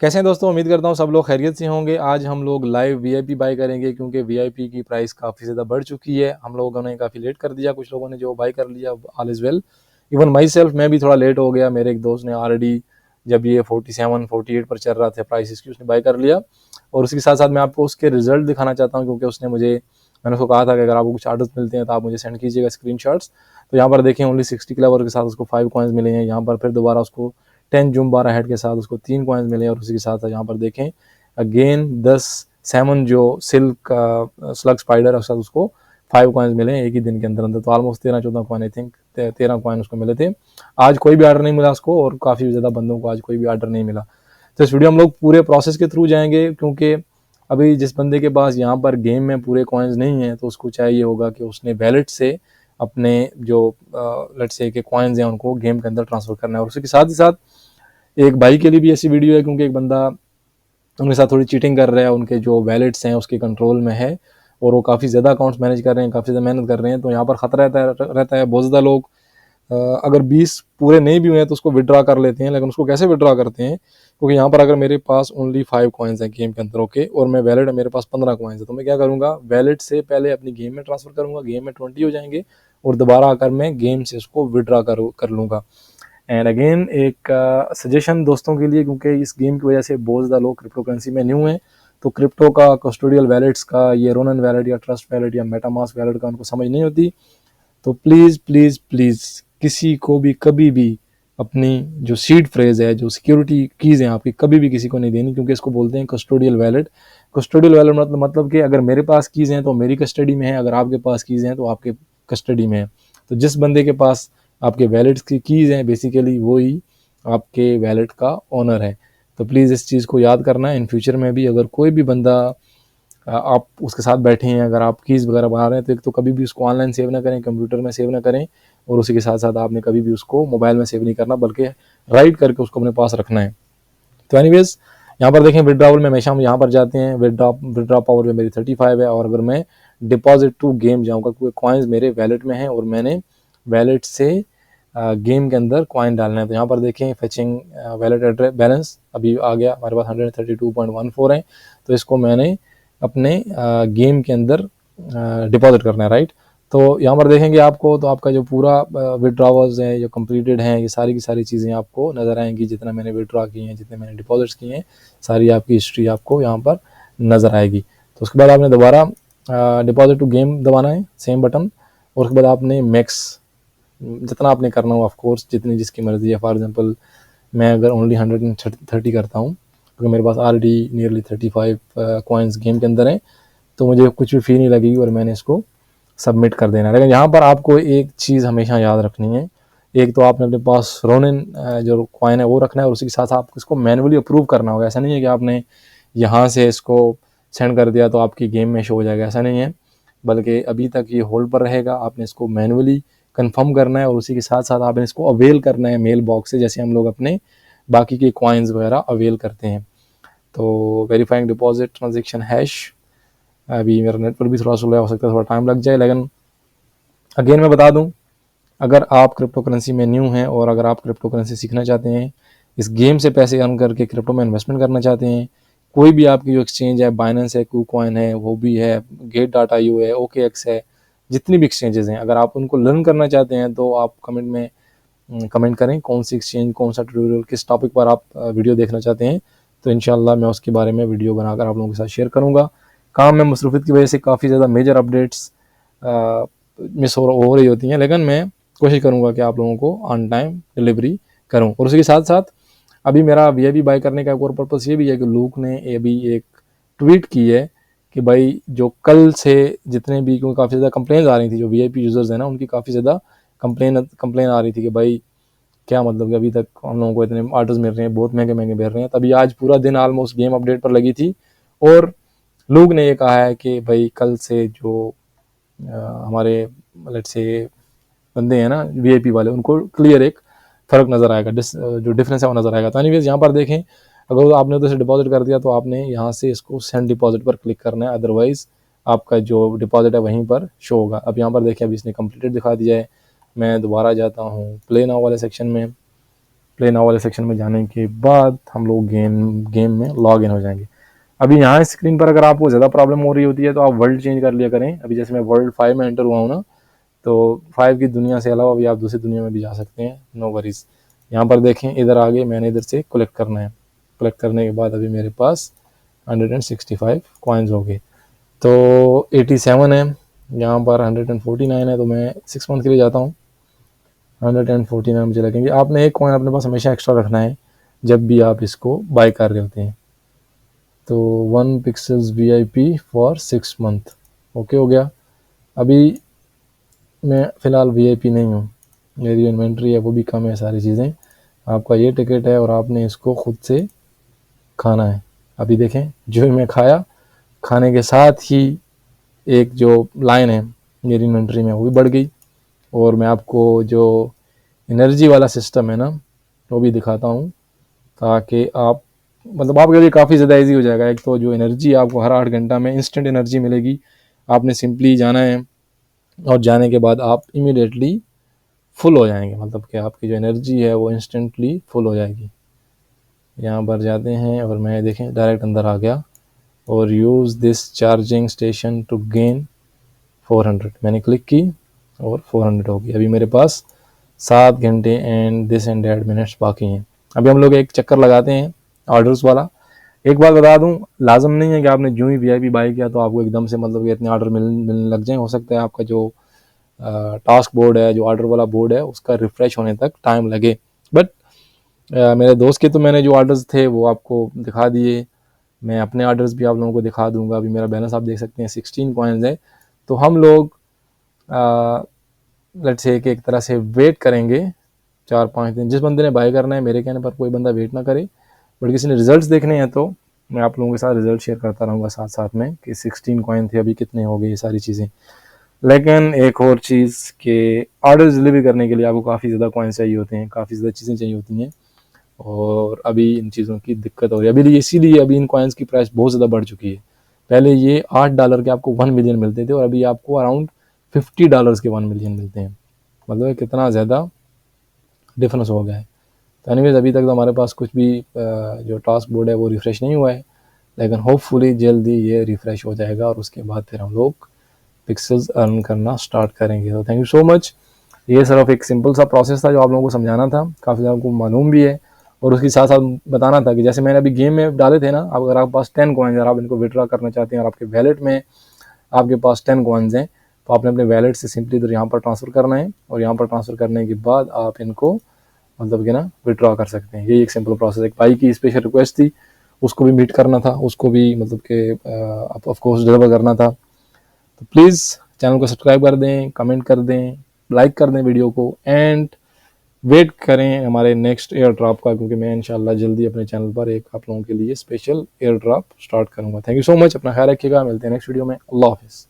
कैसे हैं दोस्तों, उम्मीद करता हूँ सब लोग खैरियत से होंगे। आज हम लोग लाइव वीआईपी बाय करेंगे क्योंकि वीआईपी की प्राइस काफ़ी ज़्यादा बढ़ चुकी है। हम लोगों ने काफ़ी लेट कर दिया, कुछ लोगों ने जो बाय कर लिया, all is well. Even my self, मैं भी थोड़ा लेट हो गया। मेरे एक दोस्त ने ऑलरेडी जब ये 47-48 पर चल रहा था प्राइस इसकी, उसने बाय कर लिया। और उसके साथ साथ मैं आपको उसके रिजल्ट दिखाना चाहता हूँ क्योंकि मैंने उसको कहा था कि अगर आपको कुछ ऑर्डर्स मिलते हैं तो आप मुझे सेंड कीजिएगा स्क्रीनशॉट्स। तो यहाँ पर देखें, ओनली 60 क्लेवर के साथ उसको 5 कॉइन्स मिले हैं। यहाँ पर फिर दोबारा उसको 10 जूम 12 हेड के साथ उसको 3 कॉइन्स मिले हैं। और उसी के साथ यहाँ पर देखें अगेन 10 सैमन जो सिल्क स्लग स्पाइडर है, उसको 5 कॉइन्स मिले हैं एक ही दिन के अंदर अंदर। तो almost 13-14 coin, I think 13 coin उसको मिले थे। आज कोई भी ऑर्डर नहीं मिला उसको, और काफ़ी ज़्यादा बंदों को आज कोई भी ऑर्डर नहीं मिला। तो इस वीडियो हम लोग पूरे प्रोसेस के थ्रू जाएंगे क्योंकि अभी जिस बंदे के पास यहाँ पर गेम में पूरे कॉइन्स नहीं हैं तो उसको चाहिए होगा कि उसने वैलेट से अपने जो लेट्स से के कॉइन्स हैं उनको गेम के अंदर ट्रांसफर करना है। और उसके साथ ही साथ एक भाई के लिए भी ऐसी वीडियो है क्योंकि एक बंदा उनके साथ थोड़ी चीटिंग कर रहा है, उनके जो वैलेट्स हैं उसके कंट्रोल में है और वो काफ़ी ज़्यादा अकाउंट्स मैनेज कर रहे हैं, काफ़ी ज़्यादा मेहनत कर रहे हैं। तो यहाँ पर ख़तरा रहता है। बहुत ज़्यादा लोग अगर 20 पूरे नहीं भी हुए हैं तो उसको विड्रॉ कर लेते हैं। लेकिन उसको कैसे विड्रॉ करते हैं, क्योंकि यहाँ पर अगर मेरे पास ओनली 5 कॉइन्स हैं गेम के अंदर, ओके, और मैं वैलेट मेरे पास 15 कॉइन्स है, तो मैं क्या करूँगा, वैलेट से पहले अपनी गेम में ट्रांसफ़र करूँगा, गेम में 20 हो जाएंगे और दोबारा आकर मैं गेम से उसको विड्रॉ कर लूँगा। एंड अगेन एक सजेशन दोस्तों के लिए, क्योंकि इस गेम की वजह से बहुत ज़्यादा लोग क्रिप्टो करेंसी में न्यू हैं, तो क्रिप्टो का कस्टोडियल वैलेट्स का, ये रोनन वैलेट या ट्रस्ट वैलेट या मेटामास्क वैलेट का उनको समझ नहीं होती। तो प्लीज़ प्लीज़ प्लीज़ किसी को भी कभी भी अपनी जो सीड फ्रेज है, जो सिक्योरिटी कीज़ हैं आपकी, कभी भी किसी को नहीं देनी, क्योंकि इसको बोलते हैं कस्टोडियल वैलेट। कस्टोडियल वैलेट मतलब कि अगर मेरे पास कीज़ हैं तो मेरी कस्टडी में है, अगर आपके पास कीज़ हैं तो आपके कस्टडी में है। तो जिस बंदे के पास आपके वैलेट्स की कीज़ हैं, बेसिकली वो ही आपके वैलेट का ओनर है। तो प्लीज़ इस चीज़ को याद करना है। इन फ्यूचर में भी अगर कोई भी बंदा आप उसके साथ बैठे हैं, अगर आप कीज़ वगैरह बना रहे हैं, तो एक तो कभी भी उसको ऑनलाइन सेव ना करें, कंप्यूटर में सेव ना करें, और उसी के साथ साथ आपने कभी भी उसको मोबाइल में सेव नहीं करना, बल्कि राइट करके उसको अपने पास रखना है। तो एनीवेज यहाँ पर देखें, विड्रॉवल में हमेशा हम यहाँ पर जाते हैं, विड्रॉ पावर में मेरी 35 है। और अगर मैं डिपॉजिट टू गेम जाऊँगा, क्योंकि कॉइन्स मेरे वैलेट में हैं और मैंने वैलेट से गेम के अंदर कॉइन डालना है, तो यहाँ पर देखें फेचिंग वैलेट एड्रेस बैलेंस अभी आ गया हमारे पास 132.14 है। तो इसको मैंने अपने गेम के अंदर डिपॉजिट करना है, राइट। तो यहाँ पर देखेंगे आपको, तो आपका जो पूरा विड्रॉवल्स हैं, जो कंप्लीटेड हैं, ये सारी की सारी चीज़ें आपको नज़र आएंगी। जितना मैंने विड्रॉ किए हैं, जितने मैंने डिपॉजिट्स किए हैं, सारी आपकी हिस्ट्री आपको यहाँ पर नज़र आएगी। तो उसके बाद आपने दोबारा डिपॉजिट टू गेम दबाना है, सेम बटन, और उसके बाद आपने मैक्स जितना आपने करना हो, ऑफ कोर्स जितनी जिसकी मर्जी है। फॉर एग्जांपल मैं अगर ओनली 130 करता हूँ, क्योंकि मेरे पास ऑलरेडी नियरली 35 कॉइन्स गेम के अंदर हैं, तो मुझे कुछ भी फ़ी नहीं लगेगी और मैंने इसको सबमिट कर देना है। लेकिन यहाँ पर आपको एक चीज़ हमेशा याद रखनी है, एक तो आपने अपने पास रोनिन जो कॉइन है वो रखना है, और उसी के साथ आपको इसको मैनुअली अप्रूव करना होगा। ऐसा नहीं है कि आपने यहाँ से इसको सेंड कर दिया तो आपकी गेम में शो हो जाएगा, ऐसा नहीं है, बल्कि अभी तक ये होल्ड पर रहेगा। आपने इसको मैनुअली कंफर्म करना है और उसी के साथ साथ आपने इसको अवेल करना है मेल बॉक्स से, जैसे हम लोग अपने बाकी के कॉइन्स वगैरह अवेल करते हैं। तो वेरीफाइंग डिपॉजिट ट्रांजेक्शन हैश, अभी मेरा नेटवर्क भी थोड़ा स्लो हो सकता है, थोड़ा टाइम लग जाए। लेकिन अगेन मैं बता दूं, अगर आप क्रिप्टो करेंसी में न्यू हैं और अगर आप क्रिप्टो करेंसी सीखना चाहते हैं, इस गेम से पैसे अर्न करके क्रिप्टो में इन्वेस्टमेंट करना चाहते हैं, कोई भी आपकी जो एक्सचेंज है, बाइनेंस है, कूकॉइन है, वो भी है, गेट.io है, OKX है, जितनी भी एक्सचेंजेस हैं, अगर आप उनको लर्न करना चाहते हैं तो आप कमेंट में कमेंट करें कौन सी एक्सचेंज, कौन सा ट्यूटोरियल, किस टॉपिक पर आप वीडियो देखना चाहते हैं। तो इंशाल्लाह मैं उसके बारे में वीडियो बनाकर आप लोगों के साथ शेयर करूँगा। काम में मसरूफियत की वजह से काफ़ी ज़्यादा मेजर अपडेट्स मिस हो रही होती हैं, लेकिन मैं कोशिश करूँगा कि आप लोगों को ऑन टाइम डिलीवरी करूँ। और उसके साथ साथ अभी मेरा वीआईपी बाय करने का एक और पर्पज़ ये भी है कि लूक ने अभी एक ट्वीट की है कि भाई जो कल से जितने भी, क्योंकि काफ़ी ज़्यादा कंप्लेंट्स आ रही थी, जो वीआईपी यूज़र्स हैं ना, उनकी काफ़ी ज़्यादा कंप्लेन आ रही थी कि भाई क्या मतलब कि अभी तक हम लोगों को इतने ऑर्डर्स मिल रहे हैं, बहुत महंगे महंगे मिल रहे हैं। तभी आज पूरा दिन ऑलमोस्ट गेम अपडेट पर लगी थी और लोग ने ये कहा है कि भाई कल से जो हमारे लेट्स से बंदे हैं ना वीआईपी वाले, उनको क्लियर एक फ़र्क नज़र आएगा, जो डिफरेंस है वो नज़र आएगा। तो एनीवेज यहाँ पर देखें, अगर आपने उधर से डिपॉजिट कर दिया तो आपने यहाँ से इसको सेंड डिपॉजिट पर क्लिक करना है, अदरवाइज़ आपका जो डिपॉजिट है वहीं पर शो होगा। अब यहाँ पर देखें, अभी इसने कंप्लीटेड दिखा दिया है। मैं दोबारा जाता हूँ प्ले नाउ वाले सेक्शन में, प्ले नाउ वाले सेक्शन में जाने के बाद हम लोग गेम में लॉग इन हो जाएंगे। अभी यहाँ स्क्रीन पर अगर आपको ज़्यादा प्रॉब्लम हो रही होती है तो आप वर्ल्ड चेंज कर लिया करें। अभी जैसे मैं वर्ल्ड 5 में एंटर हुआ हूँ ना, तो 5 की दुनिया से अलावा अभी आप दूसरी दुनिया में भी जा सकते हैं, नो वरीज। यहाँ पर देखें, इधर आगे मैंने इधर से कलेक्ट करना है। कलेक्ट करने के बाद अभी मेरे पास 165 कॉइन्स हो गए। तो 87 है, यहाँ पर 149 है, तो मैं 6 मंथ के लिए जाता हूँ। 149 मुझे लगेंगे। आपने एक कॉइन अपने पास हमेशा एक्स्ट्रा रखना है जब भी आप इसको बाय कर रहे होते हैं। तो 1 pixels VIP for 6 month, okay हो गया। अभी मैं फ़िलहाल VIP नहीं हूँ, मेरी इन्वेंट्री है वो भी कम है, सारी चीज़ें। आपका ये टिकट है और आपने इसको खुद से खाना है। अभी देखें, जो मैं खाया, खाने के साथ ही एक जो लाइन है मेरी इन्वेंट्री में वो भी बढ़ गई। और मैं आपको जो एनर्जी वाला सिस्टम है ना वो भी दिखाता हूँ, ताकि आप मतलब आपके लिए काफ़ी ज़्यादा ईजी हो जाएगा। एक तो जो एनर्जी आपको हर 8 घंटा में इंस्टेंट एनर्जी मिलेगी, आपने सिंपली जाना है और जाने के बाद आप इमीडिएटली फुल हो जाएंगे, मतलब कि आपकी जो एनर्जी है वो इंस्टेंटली फुल हो जाएगी। यहाँ पर जाते हैं और मैं देखें डायरेक्ट अंदर आ गया और use this charging station to gain 400, मैंने क्लिक की और 400 हो गई। अभी मेरे पास 7 घंटे एंड दिस एंड डेढ़ मिनट्स बाकी हैं। अभी हम लोग एक चक्कर लगाते हैं ऑर्डर्स वाला। एक बात बता दूं, लाजम नहीं है कि आपने जो ही VIP बाई किया तो आपको एकदम से मतलब कि इतने ऑर्डर मिलने लग जाएं। हो सकता है आपका जो टास्क बोर्ड है, जो ऑर्डर वाला बोर्ड है, उसका रिफ्रेश होने तक टाइम लगे। बट मेरे दोस्त के तो मैंने जो ऑर्डर्स थे वो आपको दिखा दिए। मैं अपने ऑर्डर्स भी आप लोगों को दिखा दूंगा। अभी मेरा बैलेंस आप देख सकते हैं 16 कॉइन्स है। तो हम लोग लेट्स से कि एक तरह से वेट करेंगे 4-5 दिन। जिस बंदे ने बाय करना है, मेरे कहने पर कोई बंदा वेट ना करे, बट किसी ने रिजल्ट्स देखने हैं तो मैं आप लोगों के साथ रिजल्ट शेयर करता रहूँगा साथ साथ में कि 16 कॉइन थे, अभी कितने हो गए, ये सारी चीज़ें। लेकिन एक और चीज़ कि ऑर्डर डिलीवरी करने के लिए आपको काफ़ी ज़्यादा कॉइन चाहिए होते हैं, काफ़ी ज़्यादा चीज़ें चाहिए होती हैं, और अभी इन चीज़ों की दिक्कत हो रही है। अभी इसीलिए अभी इन कॉइन्स की प्राइस बहुत ज़्यादा बढ़ चुकी है। पहले ये $8 के आपको 1 मिलियन मिलते थे और अभी आपको अराउंड $50 के 1 मिलियन मिलते हैं। मतलब कितना ज़्यादा डिफरेंस हो गया है। तो एनीवेज, अभी तक तो हमारे पास कुछ भी जो टास्क बोर्ड है वो रिफ़्रेश नहीं हुआ है, लेकिन होपफुली जल्दी ये रिफ़्रेश हो जाएगा और उसके बाद फिर हम लोग पिक्सल्स अर्न करना स्टार्ट करेंगे। तो थैंक यू सो मच। ये सिर्फ एक सिंपल सा प्रोसेस था जो आप लोगों को समझाना था, काफ़ी ज़्यादा आपको मालूम भी है, और उसके साथ साथ बताना था कि जैसे मैंने अभी गेम में डाले थे ना, अगर आपके पास 10 कॉइन्स है, आप इनको विड्रॉ करना चाहते हैं और आपके वैलेट में आपके पास 10 कॉइन्स हैं, तो आपने अपने वैलेट से सिंपली इधर यहाँ पर ट्रांसफ़र करना है और यहाँ पर ट्रांसफ़र करने के बाद आप इनको मतलब कि ना विड्रॉ कर सकते हैं। यही एक सिंपल प्रोसेस। एक भाई की स्पेशल रिक्वेस्ट थी, उसको भी मीट करना था, उसको भी मतलब कि ऑफ कोर्स डिलीवर करना था। तो प्लीज़ चैनल को सब्सक्राइब कर दें, कमेंट कर दें, लाइक कर दें वीडियो को, एंड वेट करें हमारे नेक्स्ट एयर ड्रॉप का, क्योंकि मैं इंशाल्लाह जल्दी अपने चैनल पर एक आप लोगों के लिए स्पेशल एयर ड्रॉप स्टार्ट करूँगा। थैंक यू सो मच, अपना ख्याल रखिएगा, मिलते हैं नेक्स्ट वीडियो में। अल्लाह हाफिज़।